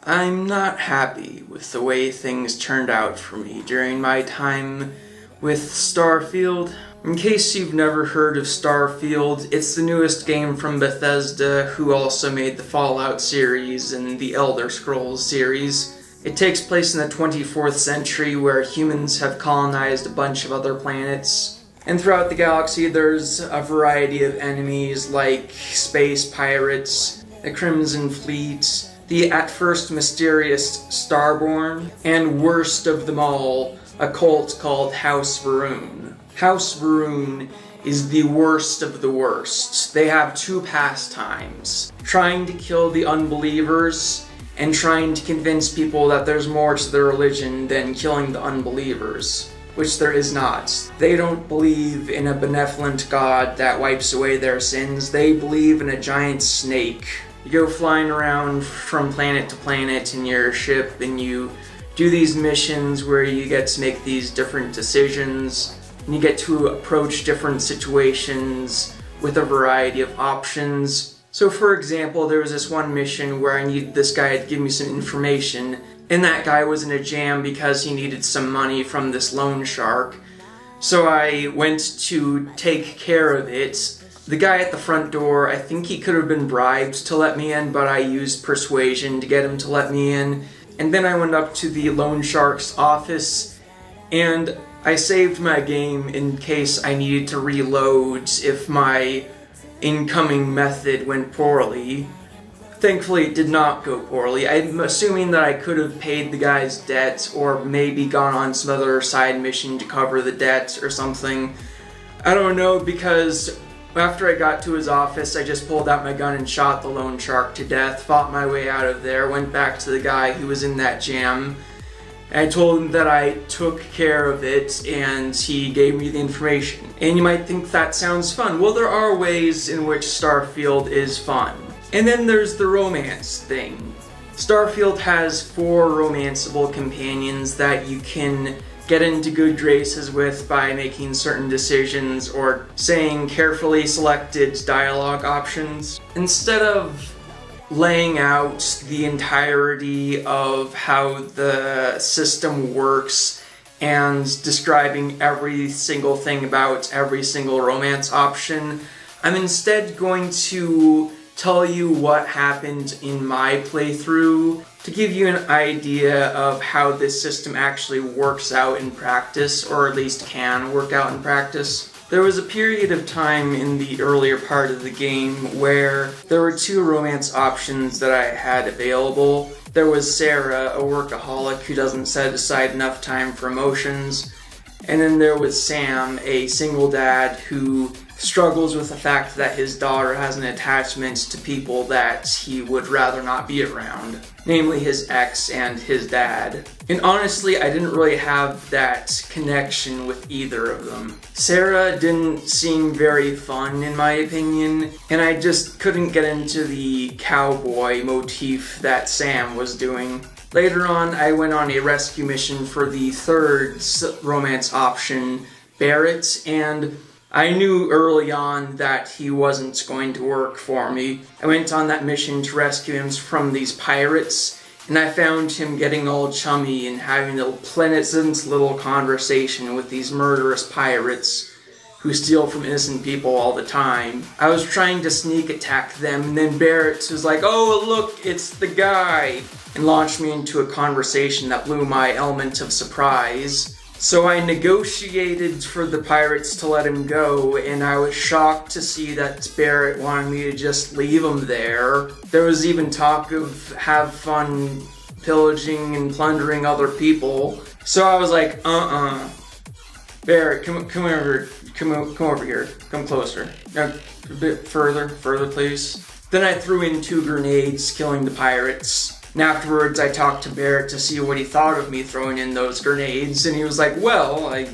I'm not happy with the way things turned out for me during my time with Starfield. In case you've never heard of Starfield, it's the newest game from Bethesda, who also made the Fallout series and the Elder Scrolls series. It takes place in the 24th century, where humans have colonized a bunch of other planets. And throughout the galaxy there's a variety of enemies like space pirates, the Crimson Fleet, the at first mysterious Starborn, and worst of them all, a cult called House Va'ruun. House Va'ruun is the worst of the worst. They have two pastimes: trying to kill the unbelievers and trying to convince people that there's more to their religion than killing the unbelievers, which there is not. They don't believe in a benevolent God that wipes away their sins. They believe in a giant snake. You go flying around from planet to planet in your ship, and you do these missions where you get to make these different decisions, and you get to approach different situations with a variety of options. So for example, there was this one mission where I needed this guy to give me some information, and that guy was in a jam because he needed some money from this loan shark. So I went to take care of it. The guy at the front door, I think he could have been bribed to let me in, but I used persuasion to get him to let me in. And then I went up to the loan shark's office, and I saved my game in case I needed to reload if my incoming method went poorly. Thankfully it did not go poorly. I'm assuming that I could have paid the guy's debt, or maybe gone on some other side mission to cover the debt or something. I don't know, because after I got to his office, I just pulled out my gun and shot the loan shark to death, fought my way out of there, went back to the guy who was in that jam, and I told him that I took care of it, and he gave me the information. And you might think that sounds fun. Well, there are ways in which Starfield is fun. And then there's the romance thing. Starfield has 4 romanceable companions that you can get into good graces with by making certain decisions or saying carefully selected dialogue options. Instead of laying out the entirety of how the system works and describing every single thing about every single romance option, I'm instead going to tell you what happened in my playthrough to give you an idea of how this system actually works out in practice, or at least can work out in practice. There was a period of time in the earlier part of the game where there were 2 romance options that I had available. There was Sarah, a workaholic who doesn't set aside enough time for emotions, and then there was Sam, a single dad who struggles with the fact that his daughter has an attachment to people that he would rather not be around, namely his ex and his dad. And honestly, I didn't really have that connection with either of them. Sarah didn't seem very fun in my opinion, and I just couldn't get into the cowboy motif that Sam was doing. Later on, I went on a rescue mission for the 3rd romance option, Barrett, and I knew early on that he wasn't going to work for me. I went on that mission to rescue him from these pirates, and I found him getting all chummy and having a pleasant little conversation with these murderous pirates who steal from innocent people all the time. I was trying to sneak attack them, and then Barrett was like, "Oh look, it's the guy," and launched me into a conversation that blew my element of surprise. So I negotiated for the pirates to let him go, and I was shocked to see that Barrett wanted me to just leave him there. There was even talk of have fun pillaging and plundering other people. So I was like, Barrett, come over here, come closer. Now, a bit further please. Then I threw in 2 grenades, killing the pirates. And afterwards, I talked to Barrett to see what he thought of me throwing in those grenades, and he was like, "Well, I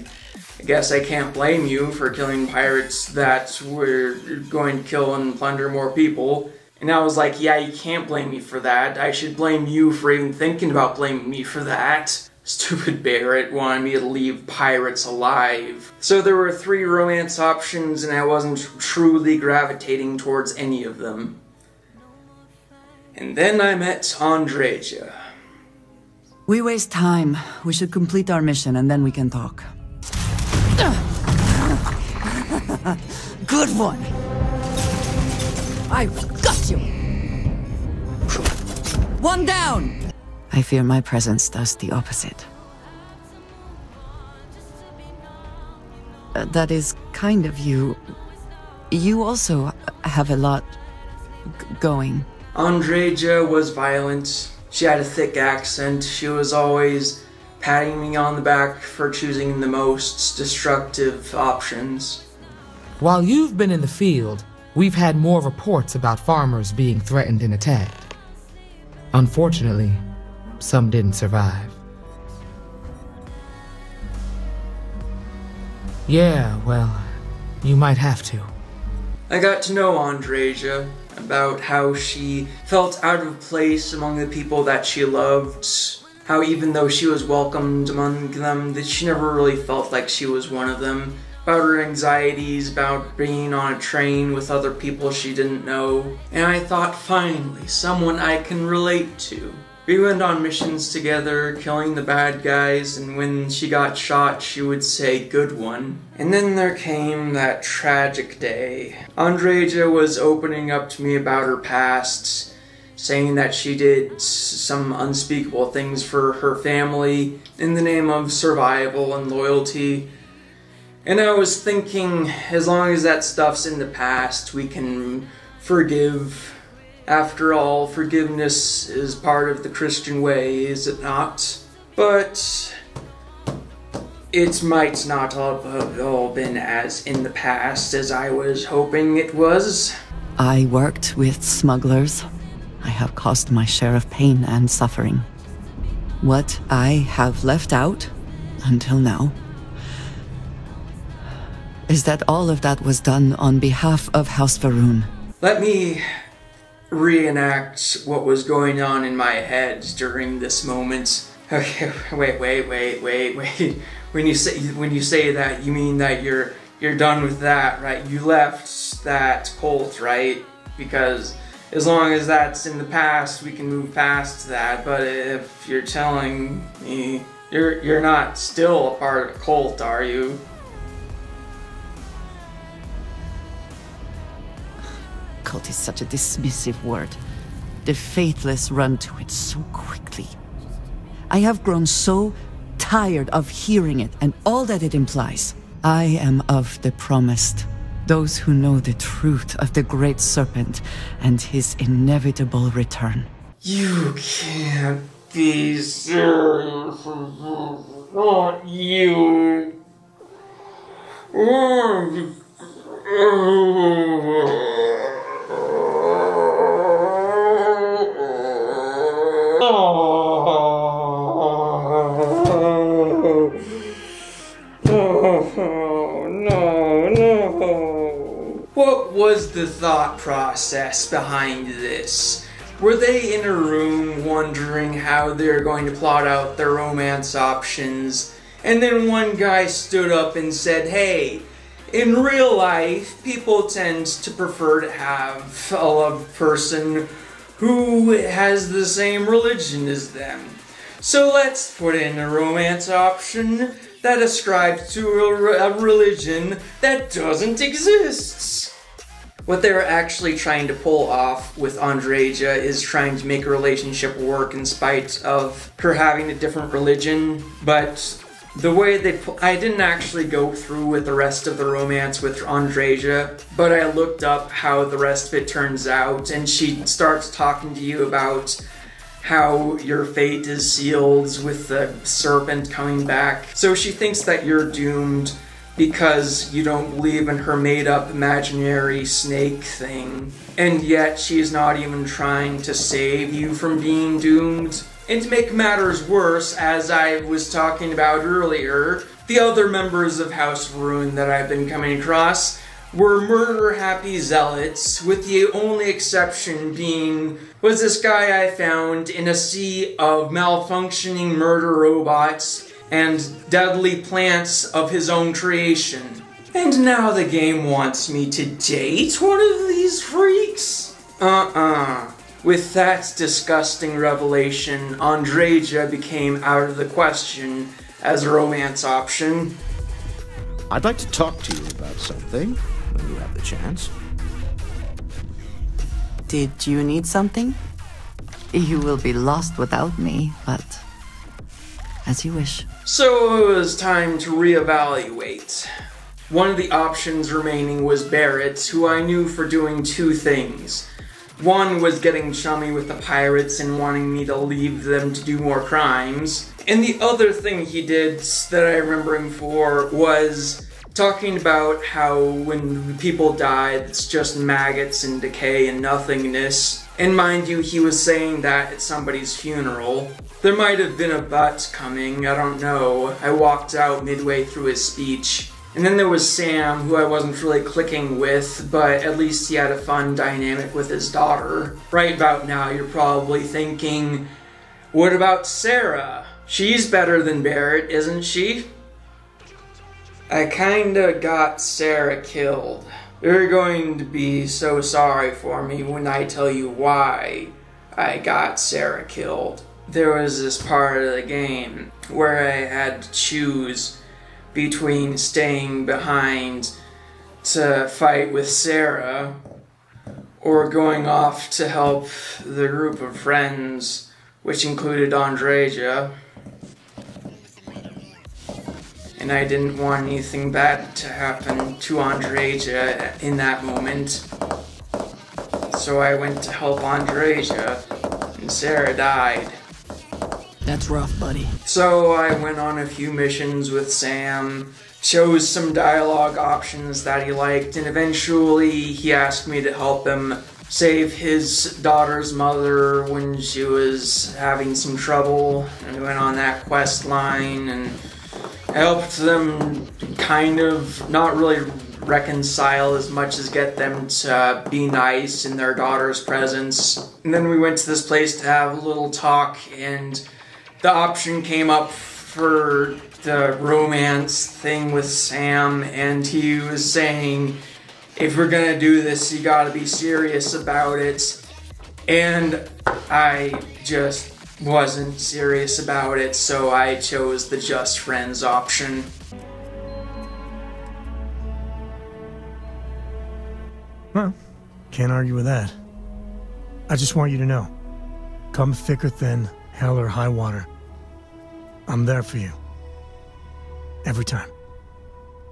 guess I can't blame you for killing pirates that were going to kill and plunder more people." And I was like, "Yeah, you can't blame me for that. I should blame you for even thinking about blaming me for that." Stupid Barrett wanted me to leave pirates alive. So there were 3 romance options, and I wasn't truly gravitating towards any of them. And then I met Andreja. We waste time. We should complete our mission and then we can talk. Good one! I've got you! One down! I fear my presence does the opposite. That is kind of you. You also have a lot going. Andreja was violent. She had a thick accent. She was always patting me on the back for choosing the most destructive options. While you've been in the field, we've had more reports about farmers being threatened and attacked. Unfortunately, some didn't survive. Yeah, well, you might have to. I got to know Andreja, about how she felt out of place among the people that she loved, how even though she was welcomed among them, that she never really felt like she was one of them, about her anxieties, about being on a train with other people she didn't know, and I thought, finally, someone I can relate to. We went on missions together, killing the bad guys, and when she got shot, she would say, "Good one." And then there came that tragic day. Andreja was opening up to me about her past, saying that she did some unspeakable things for her family in the name of survival and loyalty. And I was thinking, as long as that stuff's in the past, we can forgive. After all, forgiveness is part of the Christian way, is it not? But it might not have all been as in the past as I was hoping it was. I worked with smugglers. I have caused my share of pain and suffering. What I have left out, until now, is that all of that was done on behalf of House Varun. Let me reenact what was going on in my head during this moment. Okay, wait. When you say that, you mean that you're done with that, right? You left that cult, right? Because as long as that's in the past, we can move past that. But if you're telling me you're not still a part of the cult, are you? Cult is such a dismissive word. The faithless run to it so quickly. I have grown so tired of hearing it and all that it implies. I am of the promised, those who know the truth of the great serpent and his inevitable return. You can't be serious. Not you. No. What was the thought process behind this? Were they in a room wondering how they're going to plot out their romance options, and then one guy stood up and said, "Hey, in real life, people tend to prefer to have a loved person who has the same religion as them. So let's put in a romance option that ascribes to a religion that doesn't exist." What they're actually trying to pull off with Andreja is trying to make a relationship work in spite of her having a different religion, but the way I didn't actually go through with the rest of the romance with Andreja, but I looked up how the rest of it turns out, and she starts talking to you about how your fate is sealed with the serpent coming back. So she thinks that you're doomed because you don't believe in her made-up imaginary snake thing. And yet she's not even trying to save you from being doomed. And to make matters worse, as I was talking about earlier, the other members of House Varun that I've been coming across were murder-happy zealots, with the only exception being was this guy I found in a sea of malfunctioning murder robots and deadly plants of his own creation. And now the game wants me to date one of these freaks? With that disgusting revelation, Andreja became out of the question as a romance option. I'd like to talk to you about something when you have the chance. Did you need something? You will be lost without me, but as you wish. So it was time to reevaluate. One of the options remaining was Barrett, who I knew for doing two things. One was getting chummy with the pirates and wanting me to leave them to do more crimes. And the other thing he did that I remember him for was talking about how when people die, it's just maggots and decay and nothingness. And mind you, he was saying that at somebody's funeral. There might have been a but coming, I don't know. I walked out midway through his speech. And then there was Sam, who I wasn't really clicking with, but at least he had a fun dynamic with his daughter. Right about now, you're probably thinking, what about Sarah? She's better than Barrett, isn't she? I kinda got Sarah killed. You're going to be so sorry for me when I tell you why I got Sarah killed. There was this part of the game where I had to choose between staying behind to fight with Sarah or going off to help the group of friends, which included Andreja. And I didn't want anything bad to happen to Andreja in that moment. So I went to help Andreja, and Sarah died. That's rough, buddy. So I went on a few missions with Sam, chose some dialogue options that he liked, and eventually he asked me to help him save his daughter's mother when she was having some trouble. And we went on that quest line and helped them kind of not really reconcile as much as get them to be nice in their daughter's presence. And then we went to this place to have a little talk, and the option came up for the romance thing with Sam, and he was saying, if we're gonna do this, you gotta be serious about it. And I just wasn't serious about it, so I chose the just friends option. Well, can't argue with that. I just want you to know, come thick or thin, hell or high water, I'm there for you. Every time.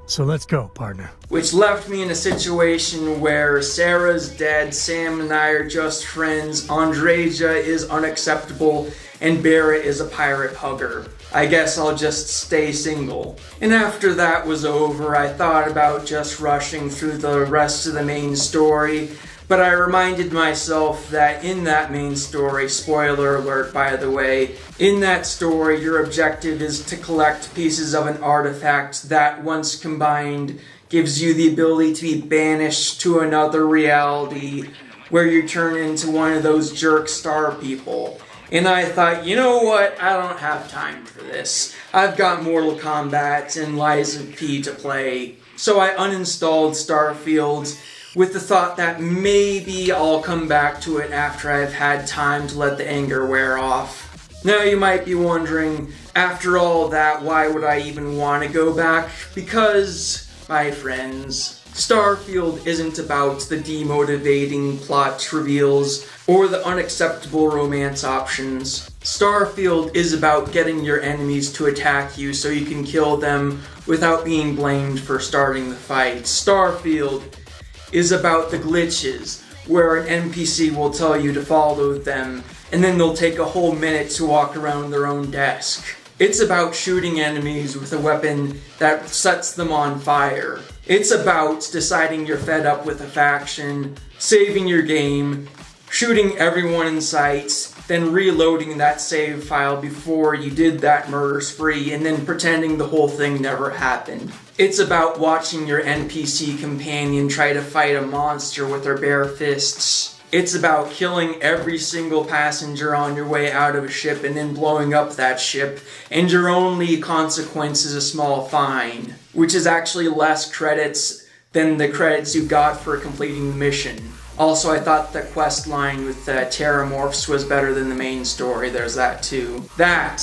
So let's go, partner. Which left me in a situation where Sarah's dead, Sam and I are just friends, Andreja is unacceptable, and Barrett is a pirate hugger. I guess I'll just stay single. And after that was over, I thought about just rushing through the rest of the main story, but I reminded myself that in that main story, spoiler alert by the way, in that story your objective is to collect pieces of an artifact that, once combined, gives you the ability to be banished to another reality where you turn into one of those jerk star people. And I thought, you know what, I don't have time for this. I've got Mortal Kombat and Lies of P to play. So I uninstalled Starfield with the thought that maybe I'll come back to it after I've had time to let the anger wear off. Now you might be wondering, after all that, why would I even want to go back? Because, my friends, Starfield isn't about the demotivating plot reveals or the unacceptable romance options. Starfield is about getting your enemies to attack you so you can kill them without being blamed for starting the fight. Starfield is about the glitches, where an NPC will tell you to follow them, and then they'll take a whole minute to walk around their own desk. It's about shooting enemies with a weapon that sets them on fire. It's about deciding you're fed up with a faction, saving your game, shooting everyone in sight, then reloading that save file before you did that murder spree, and then pretending the whole thing never happened. It's about watching your NPC companion try to fight a monster with their bare fists. It's about killing every single passenger on your way out of a ship and then blowing up that ship, and your only consequence is a small fine, which is actually less credits than the credits you got for completing the mission. Also, I thought the quest line with Terramorphs was better than the main story. There's that too. That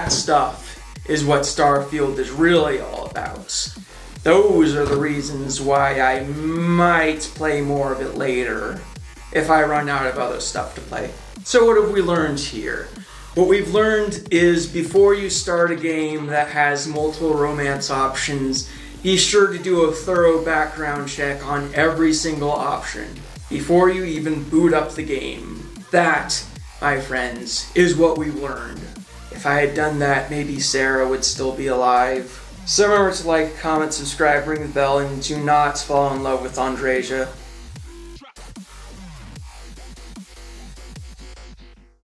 stuff is what Starfield is really all about. Those are the reasons why I might play more of it later if I run out of other stuff to play. So what have we learned here? What we've learned is before you start a game that has multiple romance options, be sure to do a thorough background check on every single option before you even boot up the game. That, my friends, is what we've learned. If I had done that, maybe Sarah would still be alive. So remember to like, comment, subscribe, ring the bell, and do not fall in love with Andreja.